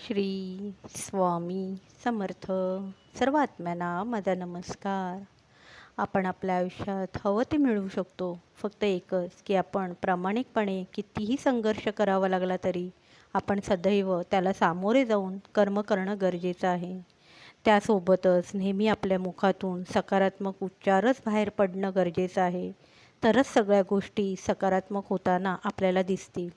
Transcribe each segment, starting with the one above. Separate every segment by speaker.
Speaker 1: श्री स्वामी समर्थ. सर्व आत्म्यांना माझा नमस्कार. आपण आपल्या आयुष्यात हवं ते मिळवू शकतो. फक्त एकच की आपण प्रामाणिकपणे कितीही संघर्ष करावा लागला तरी आपण सदैव त्याला सामोरे जाऊन कर्म करणं गरजेचं आहे. त्यासोबतच नेहमी आपल्या मुखातून सकारात्मक उच्चारच बाहेर पडणं गरजेचं आहे. तरच सगळ्या गोष्टी सकारात्मक होताना आपल्याला दिसतील.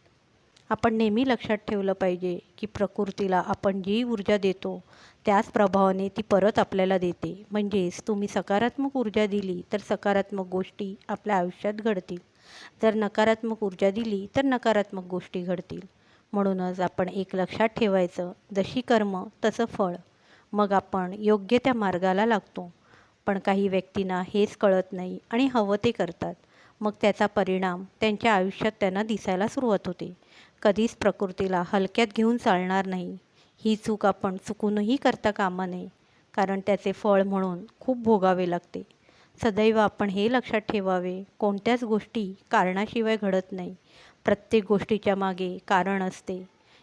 Speaker 1: आपण नेहमी लक्षात ठेवलं पाहिजे की प्रकृतीला आपण जी ऊर्जा देतो त्याच प्रभावाने ती परत आपल्याला देते. म्हणजेच तुम्ही सकारात्मक ऊर्जा दिली तर सकारात्मक गोष्टी आपल्या आयुष्यात घडतील. जर नकारात्मक ऊर्जा दिली तर नकारात्मक गोष्टी घडतील. म्हणूनच आपण एक लक्षात ठेवायचं, जशी कर्म तसं फळ. मग आपण योग्य त्या मार्गाला लागतो. पण काही व्यक्तींना हेच कळत नाही आणि हवं ते करतात. मग त्याचा परिणाम त्यांच्या आयुष्यात त्यांना दिसायला सुरुवात होते. कधीच प्रकृतीला हलक्यात घेऊन चालणार नाही. ही चूक आपण चुकूनही करता कामा नये, कारण त्याचे फळ म्हणून खूप भोगावे लागते. सदैव आपण हे लक्षात ठेवावे, कोणत्याच गोष्टी कारणाशिवाय घडत नाही. प्रत्येक गोष्टीच्या मागे कारण असते.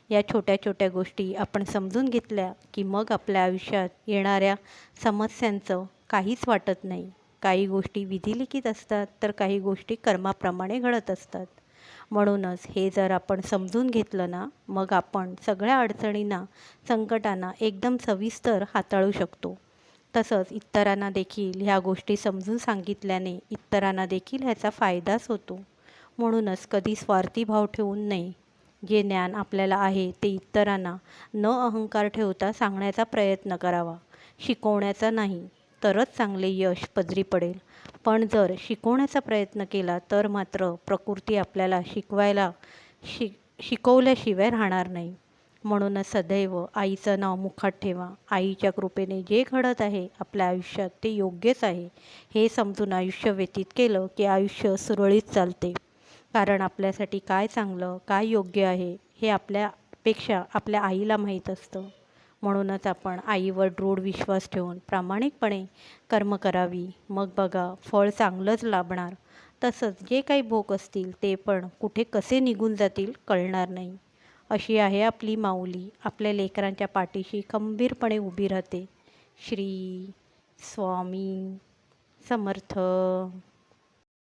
Speaker 1: या छोट्या छोट्या गोष्टी आपण समजून घेतल्या की मग आपल्या आयुष्यात येणाऱ्या समस्यांचं काहीच वाटत नाही. काही गोष्टी विधिलिखित असतात तर काही गोष्टी कर्माप्रमाणे घडत असतात. म्हणूनच हे जर आपण समजून घेतलं ना, मग आपण सगळ्या अडचणींना, संकटांना एकदम सविस्तर हाताळू शकतो. तसंच इतरांना देखील ह्या गोष्टी समजून सांगितल्याने इतरांना देखील ह्याचा फायदाच होतो. म्हणूनच कधी स्वार्थी भाव ठेवून नये. जे ज्ञान आपल्याला आहे ते इतरांना न अहंकार ठेवता सांगण्याचा प्रयत्न करावा, शिकवण्याचा नाही. तरच चांगले यश पदरी पडेल. पण जर शिकवण्याचा प्रयत्न केला तर मात्र प्रकृती आपल्याला शिकवल्याशिवाय राहणार नाही. म्हणूनच सदैव आईचं नाव मुखात ठेवा. आईच्या कृपेने जे घडत आहे आपल्या आयुष्यात ते योग्यच आहे हे समजून आयुष्य व्यतीत केलं की आयुष्य सुरळीत चालते. कारण आपल्यासाठी काय चांगलं, काय योग्य आहे हे आपल्यापेक्षा आपल्या आईला माहीत असतं. म्हणूनच आपण आईवर दृढ विश्वास ठेवून प्रामाणिकपणे कर्म करावी. मग बघा, फळ चांगलंच लाभणार. तसंच जे काही भोग असतील ते पण कुठे कसे निघून जातील कळणार नाही. अशी आहे आपली माऊली. आपल्या लेकरांच्या पाठीशी खंबीरपणे उभी राहते. श्री स्वामी समर्थ.